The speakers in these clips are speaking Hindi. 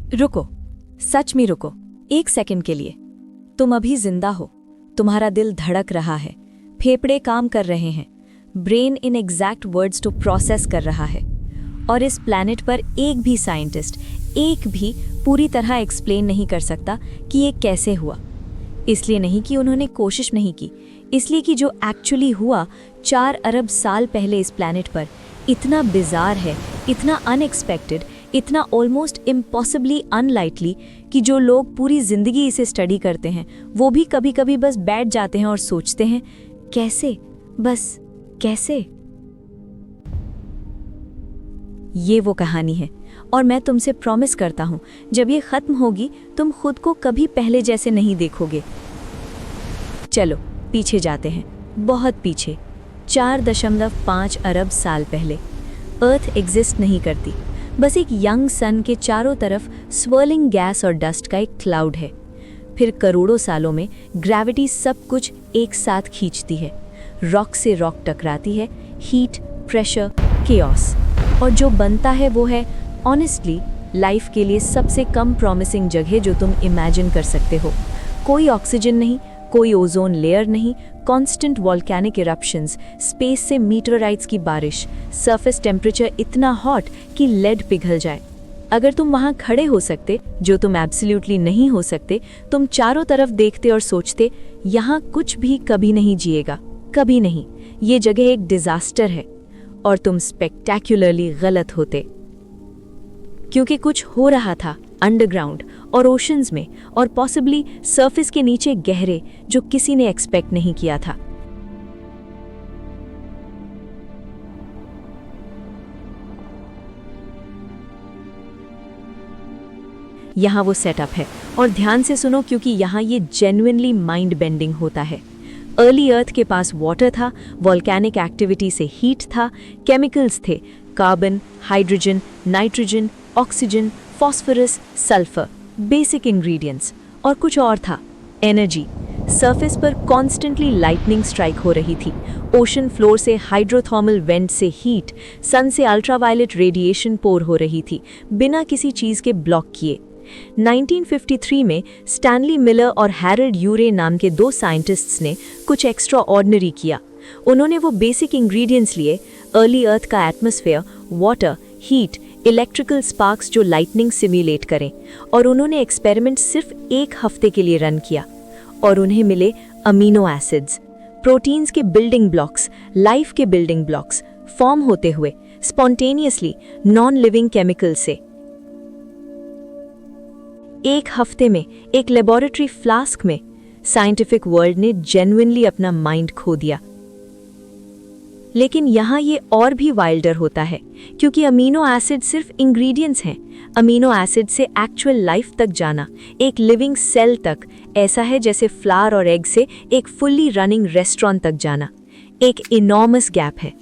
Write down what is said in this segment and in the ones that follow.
रुको, सच में रुको, एक सेकंड के लिए। तुम अभी जिंदा हो, तुम्हारा दिल धड़क रहा है, फेफड़े काम कर रहे हैं, brain in exact words to process कर रहा है। और इस प्लैनेट पर एक भी साइंटिस्ट, एक भी पूरी तरह एक्सप्लेन नहीं कर सकता कि ये कैसे हुआ। इसलिए नहीं कि उन्होंने कोशिश नहीं की, इसलिए कि जो एक्चुअली हुआ 4 अरब साल पहले इस प्लैनेट पर इतना बिजार है, इतना अनएक्सपेक्टेड, इतना ऑलमोस्ट इम्पॉसिबली अनलाइकली कि जो लोग पूरी जिंदगी इसे स्टडी करते हैं वो भी कभी कभी बस बैठ जाते हैं और सोचते हैं कैसे, बस कैसे। ये वो कहानी है और मैं तुमसे प्रॉमिस करता हूं जब ये खत्म होगी तुम खुद को कभी पहले जैसे नहीं देखोगे। चलो पीछे जाते हैं, बहुत पीछे। 4.5 अरब साल पहले अर्थ एग्जिस्ट नहीं करती, बस एक यंग सन के चारों तरफ स्वर्लिंग गैस और डस्ट का एक क्लाउड है। फिर करोड़ों सालों में ग्रेविटी सब कुछ एक साथ खींचती है, रॉक से रॉक टकराती है, हीट, प्रेशर, केओस, और जो बनता है वो है ऑनेस्टली लाइफ के लिए सबसे कम प्रॉमिसिंग जगह जो तुम इमेजिन कर सकते हो। कोई ऑक्सीजन नहीं, कोई ओजोन लेयर नहीं, कांस्टेंट वॉल्केनिक इरप्शंस, स्पेस से मीटरोराइट्स की बारिश, सरफेस टेम्परेचर इतना हॉट कि लेड पिघल जाए। अगर तुम वहां खड़े हो सकते, जो तुम एब्सोल्युटली नहीं हो सकते, तुम चारों तरफ देखते और सोचते यहाँ कुछ भी कभी नहीं जिएगा, कभी नहीं, ये जगह एक डिजास्टर है, और तुम स्पेक्टैक्युलरली गलत होते। क्योंकि कुछ हो रहा था अंडरग्राउंड और ओशंस में और पॉसिबली सरफेस के नीचे गहरे, जो किसी ने एक्सपेक्ट नहीं किया था। यहाँ वो सेटअप है और ध्यान से सुनो क्योंकि यहाँ ये जेन्युइनली माइंड बेंडिंग होता है। अर्ली अर्थ के पास वाटर था, वॉल्केनिक एक्टिविटी से हीट था, केमिकल्स थे, carbon, hydrogen, nitrogen, oxygen, phosphorus, sulphur, basic ingredients, और कुछ और था, एनर्जी। सरफेस पर कॉन्स्टेंटली लाइटनिंग स्ट्राइक हो रही थी, ओशन फ्लोर से हाइड्रोथर्मल वेंट से हीट, सन से अल्ट्रावायलेट रेडिएशन पोर हो रही थी बिना किसी चीज़ के ब्लॉक किए। 1953 में स्टैनली मिलर और हैरोल्ड यूरे नाम के 2 साइंटिस्ट्स ने कुछ एक्स्ट्रा ऑर्डिनरी किया। उन्होंने वो बेसिक इंग्रेडिएंट्स लिए, अर्ली अर्थ का atmosphere, water, heat, electrical sparks जो लाइटनिंग सिम्युलेट करें, और उन्होंने एक्सपेरिमेंट सिर्फ 1 हफ्ते के लिए रन किया, और उन्हें मिले अमीनो एसिड्स, प्रोटीन्स के बिल्डिंग ब्लॉक्स, लाइफ के बिल्डिंग ब्लॉक्स फॉर्म होते हुए स्पॉन्टेनियसली नॉन लिविंग केमिकल से। 1 हफ्ते में एक लेबोरेटरी फ्लास्क में साइंटिफिक वर्ल्ड ने जेन्युइनली अपना माइंड खो दिया। लेकिन यहाँ ये और भी वाइल्डर होता है, क्योंकि अमीनो एसिड सिर्फ इंग्रेडिएंट्स हैं। अमीनो एसिड से एक्चुअल लाइफ तक जाना, एक लिविंग सेल तक, ऐसा है जैसे फ्लावर और एग से एक फुल्ली रनिंग रेस्टोरेंट तक जाना। एक इनॉर्मस गैप है,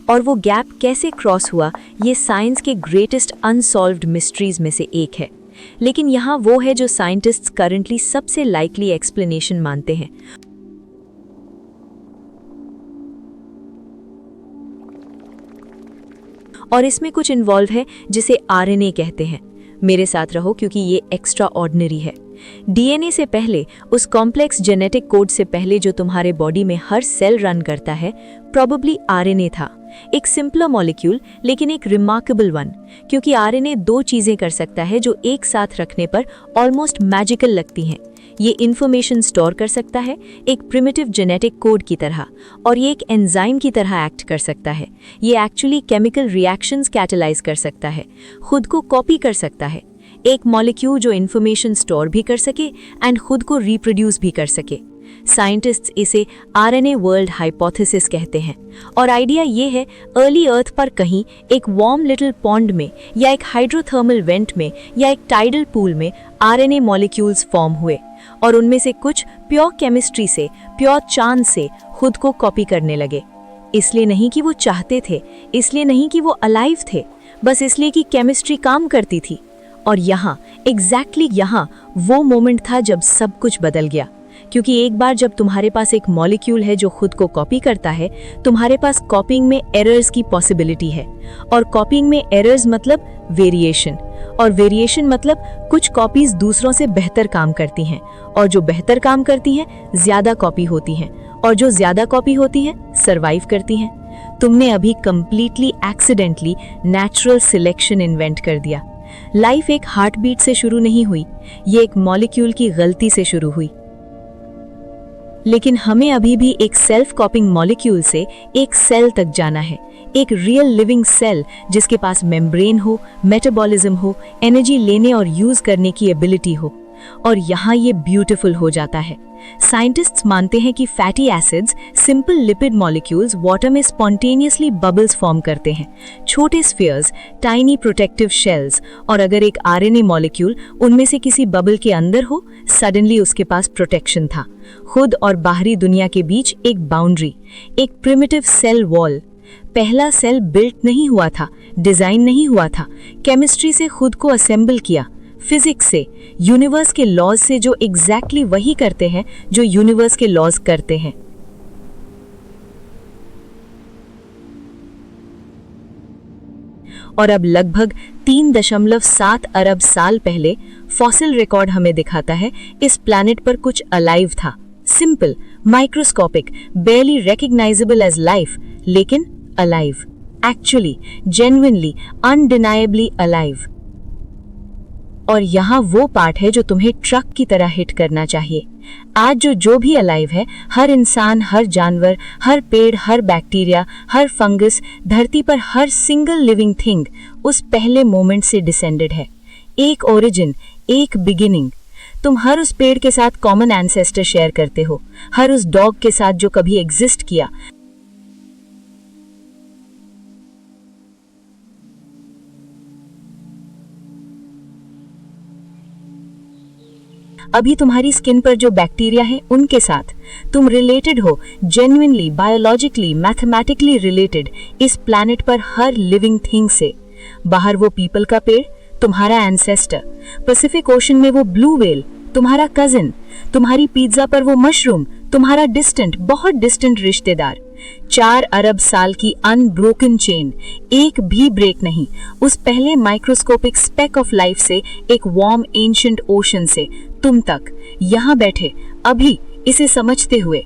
और वो गैप कैसे क्रॉस हुआ, ये साइंस के ग्रेटेस्ट अनसॉल्व्ड मिस्ट्रीज में से एक है। लेकिन यहाँ वो है जो साइंटिस्ट्स करंटली सबसे लाइकली एक्सप्लेनेशन मानते हैं। और इसमें कुछ इन्वॉल्व है जिसे आरएनए कहते हैं। मेरे साथ रहो क्योंकि ये एक्स्ट्रा ऑर्डिनरी है। डीएनए से पहले, उस कॉम्प्लेक्स जेनेटिक कोड से पहले जो तुम्हारे बॉडी में हर सेल रन करता है, प्रॉबेबली आरएनए था। एक सिंपलर मॉलिक्यूल, लेकिन एक रिमार्केबल वन, क्योंकि आरएनए 2 चीजें कर सकता है जो एक साथ रखने पर ऑलमोस्ट मैजिकल लगती हैं। ये इन्फॉर्मेशन स्टोर कर सकता है एक प्रिमिटिव जेनेटिक कोड की तरह, और ये एक एंजाइम की तरह एक्ट कर सकता है। ये एक्चुअली केमिकल रिएक्शंस कैटलाइज कर सकता है, खुद को कॉपी कर सकता है। एक मॉलिक्यूल जो इन्फॉर्मेशन स्टोर भी कर सके एंड खुद को रिप्रोड्यूस भी कर सके। साइंटिस्ट्स इसे आरएनए वर्ल्ड हाइपोथेसिस कहते हैं, और आइडिया ये है अर्ली अर्थ पर कहीं एक वार्म लिटिल पॉन्ड में, या एक हाइड्रोथर्मल वेंट में, या एक टाइडल पूल में आरएनए मॉलिक्यूल्स फॉर्म हुए, और उनमें से कुछ प्योर केमिस्ट्री से, प्योर चांद से खुद को कॉपी करने लगे। इसलिए नहीं कि वो चाहते थे, इसलिए नहीं कि वो अलाइव थे, बस इसलिए कि केमिस्ट्री काम करती थी। और यहाँ, एग्जैक्टली यहाँ वो मोमेंट था जब सब कुछ बदल गया। क्योंकि एक बार जब तुम्हारे पास एक मॉलिक्यूल है जो खुद को कॉपी करता है, तुम्हारे पास कॉपिंग में एरर्स की पॉसिबिलिटी है, और कॉपिंग में एरर्स मतलब वेरिएशन, और वेरिएशन मतलब कुछ कॉपीज दूसरों से बेहतर काम करती हैं, और जो बेहतर काम करती हैं ज्यादा कॉपी होती हैं, और जो ज्यादा कॉपी होती है सरवाइव करती हैं। तुमने अभी completely accidentally natural selection invent कर दिया। लाइफ एक हार्टबीट से शुरू नहीं हुई, ये एक मॉलिक्यूल की गलती से शुरू हुई। लेकिन हमें अभी भी एक सेल्फ कॉपिंग मॉलिक्यूल से एक सेल तक जाना है, एक रियल लिविंग सेल जिसके पास मेम्ब्रेन हो, मेटाबॉलिज्म हो, एनर्जी लेने और यूज करने की एबिलिटी हो। और यहाँ ये ब्यूटीफुल हो जाता है। साइंटिस्ट्स मानते हैं कि fatty acids, simple lipid molecules water में स्पॉन्टेनियसली बबल्स फॉर्म करते हैं, छोटे स्फीयर्स, टाइनी प्रोटेक्टिव शेल्स, और अगर एक आरएनए मॉलिक्यूल उनमें से किसी बबल के अंदर हो, सडनली उसके पास प्रोटेक्शन था। खुद और बाहरी दुनिया के बीच एक बाउंड्री, एक प्रिमिटिव सेल वॉल। पहला सेल बिल्ट नहीं हुआ था, डिजाइन नहीं हुआ था, केमिस्ट्री से खुद को असेंबल किया, फिजिक्स से, यूनिवर्स के लॉज से, जो एग्जैक्टली वही करते हैं जो यूनिवर्स के लॉज करते हैं। और अब लगभग 3.7 अरब साल पहले फॉसिल रिकॉर्ड हमें दिखाता है इस प्लैनेट पर कुछ अलाइव था। Simple, microscopic, barely recognisable as life, लेकिन alive, actually, genuinely, undeniably alive. और यहाँ वो पार्ट है जो तुम्हें ट्रक की तरह हिट करना चाहिए। आज जो भी अलाइव है, हर इंसान, हर जानवर, हर पेड़, हर बैक्टीरिया, हर फंगस, धरती पर हर सिंगल लिविंग थिंग उस पहले मोमेंट से डिसेंडेड है। एक ओरिजिन, एक बिगिनिंग। तुम हर उस पेड़ के साथ कॉमन एंसेस्टर शेयर करते हो, हर उस डॉग के साथ जो कभी एग्जिस्ट किया। अभी तुम्हारी स्किन पर जो बैक्टीरिया है उनके साथ तुम रिलेटेड हो, जेन्युइनली, बायोलॉजिकली, मैथमेटिकली रिलेटेड इस प्लैनेट पर हर लिविंग थिंग से। बाहर वो पीपल का पेड़, तुम्हारा एंसेस्टर। पैसिफिक ओशन में वो ब्लू व्हेल, तुम्हारा कजिन। तुम्हारी पिज्जा पर वो मशरूम, तुम्हारा डिस्टेंट, बहुत डिस्टेंट रिश्तेदार। 4 अरब साल की अनब्रोकन चेन, एक भी ब्रेक नहीं। उस पहले माइक्रोस्कोपिक स्पेक ऑफ लाइफ से, एक वार्म एंशिएंट ओशन से तुम तक, यहां बैठे, अभी इसे समझते हुए।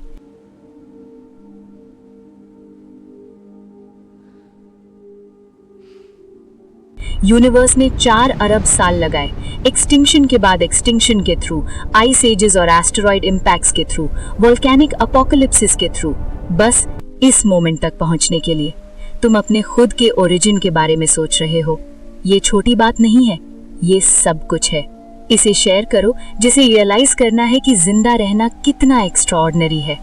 यूनिवर्स ने 4 अरब साल लगाए, एक्सटिंक्शन के बाद एक्सटिंक्शन के थ्रू, आइस एजेस और एस्टेरॉइड इंपैक्ट्स के थ्रू, वोल्केनिक अपोकलिप्सिस के थ्रू, बस इस मोमेंट तक पहुंचने के लिए। तुम अपने खुद के ओरिजिन के बारे में सोच रहे हो। ये छोटी बात नहीं है, ये सब कुछ है। इसे शेयर करो, जिसे रियलाइज करना है कि जिंदा रहना कितना एक्स्ट्राऑर्डिनरी है।